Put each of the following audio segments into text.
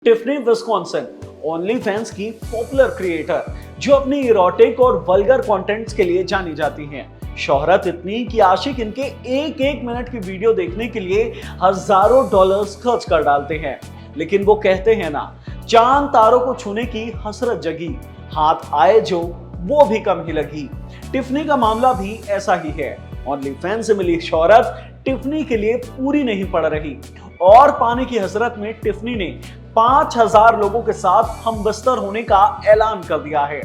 Tiffany Wisconsin, only fans की popular creator जो अपनी इरोटिक और वल्गर कंटेंट्स के लिए जानी जाती हैं। शोहरत इतनी कि आशिक इनके एक एक मिनट की वीडियो देखने के लिए हजारों डॉलर्स खर्च कर डालते हैं। लेकिन वो कहते हैं ना, चांद तारों को छूने की हसरत जगी, हाथ आए जो वो भी कम ही लगी। टिफनी का मामला भी ऐसा ही है। ओनली फैंस से मिली शोहरत टिफनी के लिए पूरी नहीं पड़ रही और पाने की हसरत में टिफनी ने 5000 लोगों के साथ हमबस्तर होने का ऐलान कर दिया है।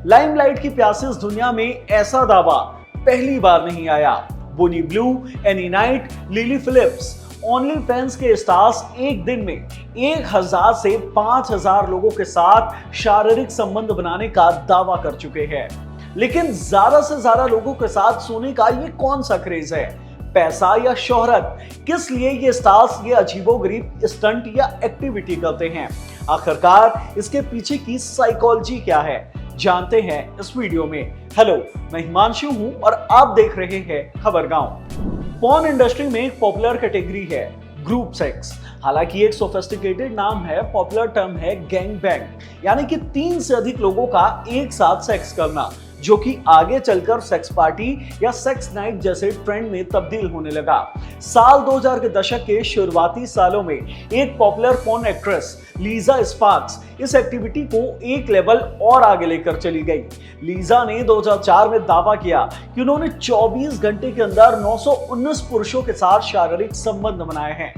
लाइमलाइट की प्यासी इस दुनिया में ऐसा दावा पहली बार नहीं आया। Bonnie Blue, Annie Knight, Lily Phillips, OnlyFans के स्टार्स एक दिन में 1000 से 5000 लोगों के साथ शारीरिक संबंध बनाने का दावा कर चुके हैं। लेकिन ज्यादा से ज्यादा लोगों के साथ सोने का ये कौन सा क्रेज है? पैसा या शोहरत? किस लिए ये स्टार्स ये अजीबोगरीब स्टंट या एक्टिविटी करते हैं? आखिरकार इसके पीछे की साइकोलॉजी क्या है, जानते हैं इस वीडियो में। हेलो, मैं हिमांशु हूं और आप देख रहे हैं खबरगांव। पॉर्न इंडस्ट्री में एक पॉपुलर कैटेगरी है ग्रुप सेक्स। हालांकि एक सोफिस्टिकेटेड नाम है, पॉपुलर टर्म है गैंग बैंग, यानी कि 3 से अधिक लोगों का एक साथ सेक्स करना, जो कि आगे चलकर सेक्स पार्टी या सेक्स नाइट जैसे ट्रेंड में तब्दील होने लगा। साल 2000 के दशक के शुरुआती सालों में एक popular porn actress Lisa sparks इस एक्टिविटी को एक लेवल और आगे लेकर चली गई। लीजा ने 2004 में दावा किया कि उन्होंने 24 घंटे के अंदर 919 पुरुषों के साथ शारीरिक संबंध बनाए हैं।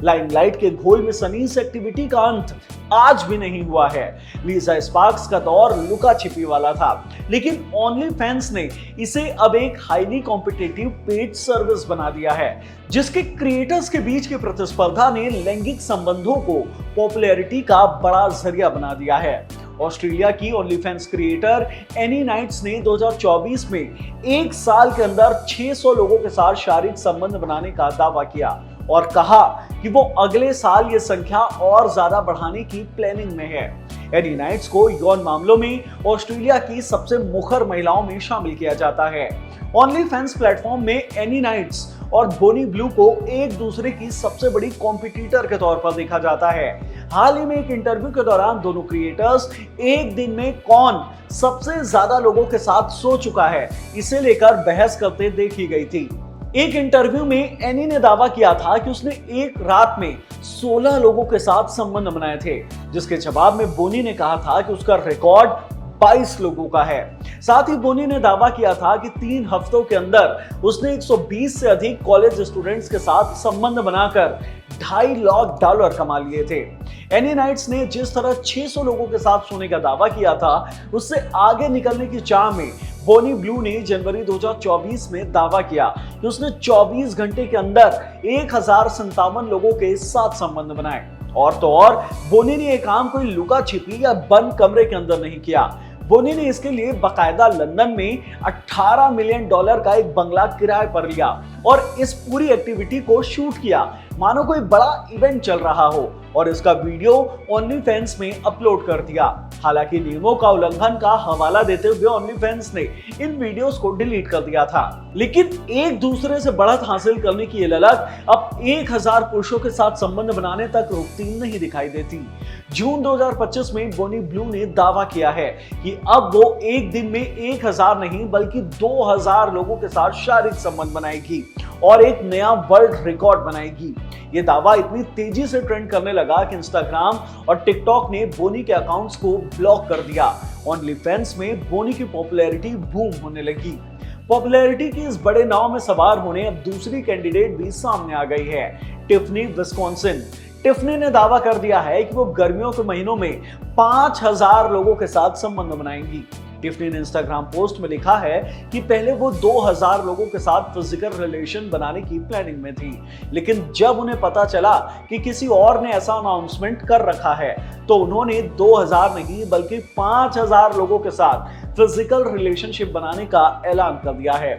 लाइमलाइट के घोल में सनी इस एक्टिविटी का अंत आज भी नहीं हुआ है। लीजा स्पार्क्स का दौर लुका छिपी वाला था, लेकिन ओनली फैंस ने इसे अब एक हाईली कॉम्पिटिटिव पेड सर्विस बना दिया है, जिसके क्रिएटर्स के बीच की प्रतिस्पर्धा ने लैंगिक संबंधों को पॉपुलैरिटी का बड़ा जरिया बना दिया है। ऑस्ट्रेलिया की OnlyFans creator Annie Knights ने 2024 में एक साल के अंदर 600 लोगों के साथ शारीरिक संबंध बनाने का दावा किया और कहा कि वो अगले साल ये संख्या और ज्यादा बढ़ाने की प्लानिंग में है। एनी नाइट्स को यौन मामलों में ऑस्ट्रेलिया की सबसे मुखर महिलाओं में शामिल किया जाता है। ओनली फैंस प्लेटफॉर्म में एनी नाइट्स और बोनी ब्लू को एक दूसरे की सबसे बड़ी कॉम्पिटिटर के तौर पर देखा जाता है। हाल ही में एक इंटरव्यू के दौरान दोनों क्रिएटर्स एक दिन में कौन सबसे ज्यादा लोगों के साथ सो चुका है, इसे लेकर बहस करते देखी गई थी। एक इंटरव्यू में एनी ने दावा किया था कि उसने एक रात में 16 लोगों के साथ संबंध बनाए थे, जिसके जवाब में बोनी ने कहा था कि उसका रिकॉर्ड 22 लोगों का है। साथ ही बोनी ने दावा किया था कि 3 हफ्तों के अंदर उसने 120 से अधिक कॉलेज स्टूडेंट्स के साथ संबंध बनाकर $2.5 लाख कमा लिए थे। एनी नाइट्स ने जिस तरह 600 लोगों के साथ सोने का दावा किया था, उससे आगे निकलने की चाह में बोनी ब्लू ने जनवरी 2024 में दावा किया कि उसने 24 घंटे के अंदर 1057 लोगों के साथ संबंध बनाए। और तो और बोनी ने यह काम कोई लुका छिपी या बंद कमरे के अंदर नहीं किया। बोनी ने इसके लिए बकायदा लंदन में $18 मिलियन का एक बंगला किराए पर लिया और इस पूरी एक्टिविटी को शूट किया मानो कोई बड़ा इवेंट चल रहा हो, और इसका वीडियो ओनली फैंस में अपलोड कर दिया। हालांकि नियमों का उल्लंघन का हवाला देते हुए ओनली फैंस ने इन वीडियोस को डिलीट कर दिया था। लेकिन एक दूसरे से बढ़त हासिल करने की ये ललक अब 1000 पुरुषों के साथ संबंध बनाने तक रुकती नहीं दिखाई देती। जून 2025 में बोनी ब्लू ने दावा किया है कि अब वो एक दिन में 1000 नहीं बल्कि 2000 लोगों के साथ शारीरिक संबंध बनाएगी और एक नया वर्ल्ड रिकॉर्ड बनाएगी। ये दावा इतनी तेजी से ट्रेंड करने लगा कि इंस्टाग्राम और टिकटॉक ने बोनी के अकाउंट्स को ब्लॉक कर दिया। ओनली फैंस में बोनी की पॉपुलैरिटी बूम होने लगी। पॉपुलैरिटी की इस बड़े नाव में सवार होने अब दूसरी कैंडिडेट भी सामने आ गई है, टिफनी विस्कॉन्सिन। टिफनी ने दावा कर दिया है कि वो गर्मियों के महीनों में 5000 लोगों के साथ संबंध बनाएंगी। टिफनी ने इंस्टाग्राम पोस्ट में लिखा है कि पहले वो 2000 लोगों के साथ फिजिकल रिलेशन बनाने की प्लानिंग में थी, लेकिन जब उन्हें पता चला कि किसी और ने ऐसा अनाउंसमेंट कर रखा है, तो उन्होंने 2000 नहीं बल्कि 5000 लोगों के साथ फिजिकल रिलेशनशिप बनाने का ऐलान कर दिया है।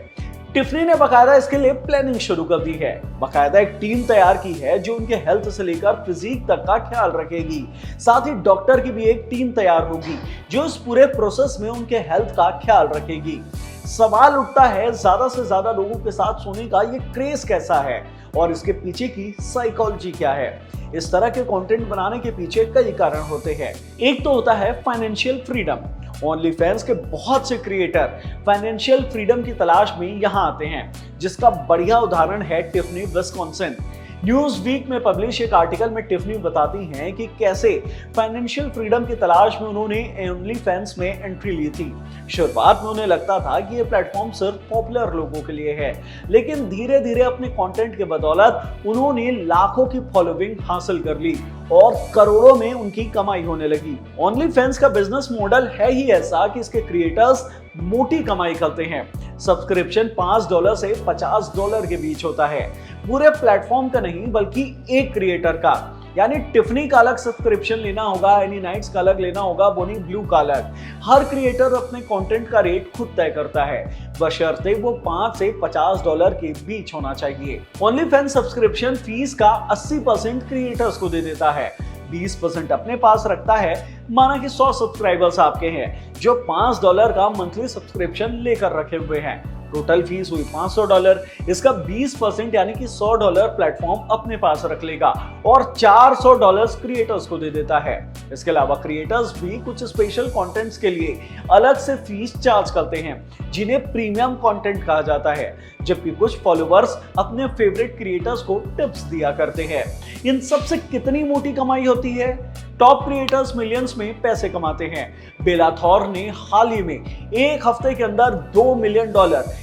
टिफनी ने बकायदा इसके लिए प्लानिंग शुरू कर दी है। बकायदा एक टीम तैयार की है जो उनके हेल्थ से लेकर फिजिक तक का ख्याल रखेगी। साथ ही डॉक्टर की भी एक टीम तैयार होगी जो इस पूरे प्रोसेस में उनके हेल्थ का ख्याल रखेगी। सवाल उठता है ज्यादा से ज्यादा लोगों के साथ सोने का ये क्रेज कैसा है और इसके पीछे की साइकोलॉजी क्या है। इस तरह के कंटेंट बनाने के पीछे कई कारण होते हैं। एक तो होता है फाइनेंशियल फ्रीडम। ओनली फैंस के बहुत से क्रिएटर फाइनेंशियल फ्रीडम की तलाश में यहां आते हैं, जिसका बढ़िया उदाहरण है टिफनी विस्कॉन्सिन। न्यूज वीक में पब्लिश एक आर्टिकल में टिफनी बताती हैं कि कैसे फाइनेंशियल फ्रीडम की तलाश में उन्होंने ओनली फैंस में एंट्री ली थी। शुरुआत में उन्हें लगता था कि ये प्लेटफॉर्म सिर्फ पॉपुलर लोगों के लिए है, लेकिन धीरे धीरे अपने कंटेंट के बदौलत उन्होंने लाखों की फॉलोइंग हासिल कर ली और करोड़ों में उनकी कमाई होने लगी। ओनली फैंस का बिजनेस मॉडल है ही ऐसा कि इसके क्रिएटर्स मोटी कमाई करते हैं। सब्सक्रिप्शन $5 से $50 के बीच होता है, पूरे प्लेटफॉर्म का नहीं बल्कि एक क्रिएटर का। यानी टिफनी का अलग सब्सक्रिप्शन लेना होगा, एनी नाइट्स का अलग लेना होगा, बोनी ब्लू का अलग। हर क्रिएटर अपने कंटेंट का रेट खुद तय करता है, बशर्ते वो $5 से $50 के बीच होना चाहिए। ओनली फैंस सब्सक्रिप्शन फीस का 80% क्रिएटर्स को दे देता है, 20% अपने पास रखता है। माना कि 100 सब्सक्राइबर्स आपके हैं जो $5 का मंथली सब्सक्रिप्शन लेकर रखे हुए हैं। टोटल फीस हुई $500। इसका 20% यानी कि $100 प्लेटफॉर्म अपने पास रख लेगा और $400 क्रिएटर्स को दे देता है। इसके अलावा क्रिएटर्स भी कुछ स्पेशल कंटेंट्स के लिए अलग से फीस चार्ज करते हैं, जिन्हें प्रीमियम कंटेंट कहा जाता है, जबकि कुछ फॉलोअर्स अपने फेवरेट क्रिएटर्स को टिप्स दिया करते हैं। इन सब से कितनी मोटी कमाई होती है? टॉप क्रिएटर्स मिलियंस में पैसे कमाते हैं। बेला थॉर ने हाल ही में एक हफ्ते के अंदर $2 मिलियन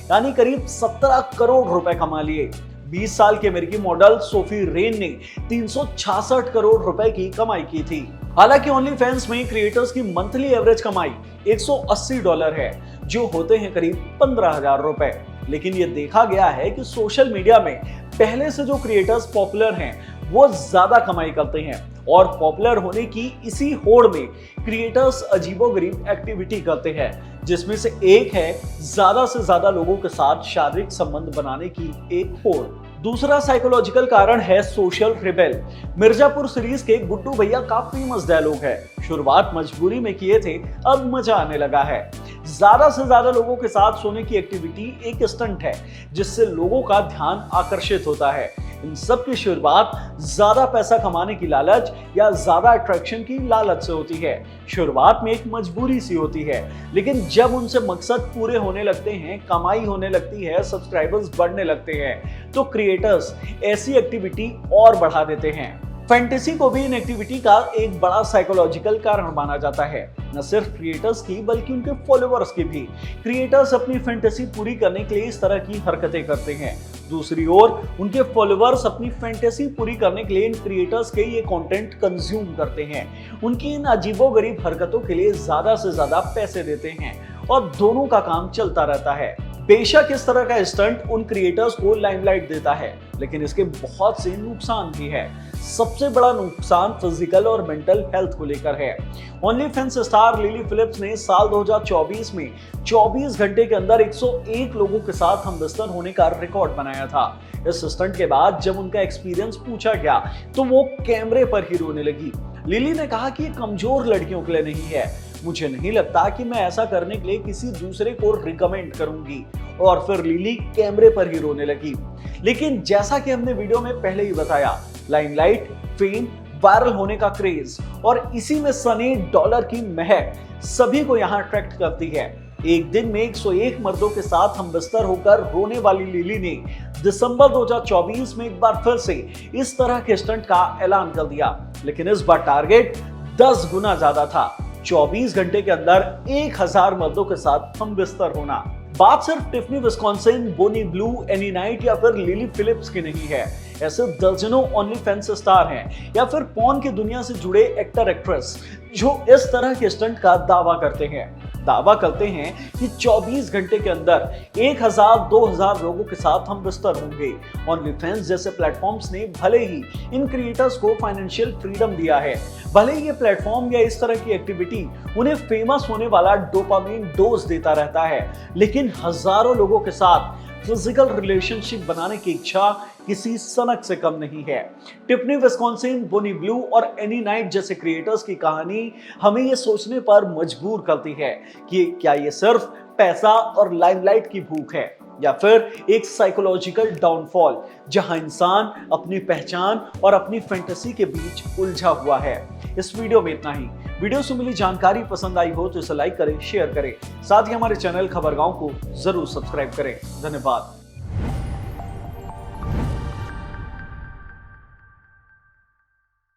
यानी करीब 17 करोड़ रुपए कमा लिए। 20 साल की अमेरिकी मॉडल सोफी रेन ने 366 करोड़ रुपए की कमाई की थी। हालांकि ओनली फैंस में क्रिएटर्स की मंथली एवरेज कमाई $180 है, जो होते हैं करीब 15,000 रुपए। लेकिन यह देखा गया है कि सोशल मीडिया में पहले से जो क्रिएटर्स पॉपुलर हैं वो ज्यादा कमाई करते हैं और पॉपुलर होने की इसी होड़ में क्रिएटर्स अजीबोगरीब एक्टिविटी करते हैं, जिसमें से एक है ज्यादा से ज्यादा लोगों के साथ शारीरिक संबंध बनाने की एक होड़। दूसरा साइकोलॉजिकल कारण है सोशल रिबेल। मिर्जापुर सीरीज के गुड्डू भैया का फेमस डायलॉग है, शुरुआत मजबूरी में किए थे, अब मजा आने लगा है। ज्यादा से ज्यादा लोगों के साथ सोने की एक्टिविटी एक स्टंट है, जिससे लोगों का ध्यान आकर्षित होता है। इन सब की शुरुआत ज्यादा पैसा कमाने की लालच या ज्यादा अट्रैक्शन की लालच से होती है। शुरुआत में एक मजबूरी सी होती है, लेकिन जब उनसे मकसद पूरे होने लगते हैं, कमाई होने लगती है, सब्सक्राइबर्स बढ़ने लगते हैं, तो क्रिएटर्स ऐसी एक्टिविटी और बढ़ा देते हैं। फैंटेसी को भी इन एक्टिविटी का एक बड़ा साइकोलॉजिकल कारण माना जाता है, न सिर्फ क्रिएटर्स की बल्कि उनके फॉलोअर्स की भी। क्रिएटर्स अपनी फैंटेसी पूरी करने के लिए इस तरह की हरकतें करते हैं, दूसरी ओर उनके फॉलोअर्स अपनी फैंटेसी पूरी करने के लिए इन क्रिएटर्स के ये कंटेंट कंज्यूम करते हैं, उनकी इन अजीबोगरीब हरकतों के लिए ज्यादा से ज्यादा पैसे देते हैं और दोनों का काम चलता रहता है। बेशक इस तरह का स्टंट उन क्रिएटर्स को लाइमलाइट देता है, लेकिन इसके बहुत से नुकसान भी है। सबसे बड़ा नुकसान फिजिकल और मेंटल हेल्थ को लेकर है। OnlyFans star Lily Phillips ने साल 2024 में 24 घंटे के अंदर 101 लोगों के साथ हमबिस्तर होने का रिकॉर्ड बनाया था। इस स्टंट के बाद जब उनका एक्सपीरियंस पूछा गया तो वो कैमरे पर ही रोने लगी। लिली ने कहा कि कमजोर लड़कियों के लिए नहीं है, मुझे नहीं लगता कि मैं ऐसा करने के लिए किसी दूसरे को रिकमेंड करूंगी। और फिर लिली कैमरे पर ही रोने लगी। लेकिन जैसा कि हमने वीडियो में पहले ही बताया, लाइमलाइट, फेम, वायरल होने का क्रेज और इसी में सनी डॉलर की महक सभी को यहाँ अट्रैक्ट करती है। एक दिन में 101 मर्दों के साथ हमबिस्तर होकर रोने वाली लिली ने दिसंबर 2024 में एक बार फिर से इस तरह के स्टंट का ऐलान कर दिया, लेकिन इस बार टारगेट 10 गुना ज्यादा था। 24 घंटे के अंदर 1000 मर्दों के साथ हमबिस्तर होना। बात सिर्फ टिफनी विस्कॉन्सिन, बोनी ब्लू, एनी नाइट या फिर लिली फिलिप्स की नहीं है। ऐसे दर्जनों ओनली फैंस स्टार हैं या फिर पॉर्न की दुनिया से जुड़े एक्टर एक्ट्रेस जो इस तरह के स्टंट का दावा करते हैं कि 24 घंटे के अंदर 1000-2000 लोगों के साथ हम बिस्तर होंगे। ओनली फैंस जैसे प्लेटफॉर्म्स ने भले ही इन क्रिएटर्स को फाइनेंशियल फ्रीडम दिया है, भले ही ये प्लेटफॉर्म या इस तरह की एक्टिविटी उन्हें फेमस होने वाला डोपामिन डोज देता रहता है, लेकिन हजारों लोगों के साथ फिजिकल रिलेशनशिप बनाने की इच्छा किसी सनक से कम नहीं है। टिफनी विस्कॉन्सिन, बोनी ब्लू और एनी नाइट जैसे क्रिएटर्स की कहानी हमें ये सोचने पर मजबूर करती है कि क्या ये सिर्फ पैसा और लाइमलाइट की भूख है, या फिर एक साइकोलॉजिकल डाउनफॉल जहां इंसान अपनी पहचान और अपनी फैंटेसी के बीच उलझा हुआ है। इस वीडियो में इतना ही। वीडियो से मिली जानकारी पसंद आई हो तो इसे लाइक करें, शेयर करें, साथ ही हमारे चैनल खबरगांव को जरूर सब्सक्राइब करें। धन्यवाद।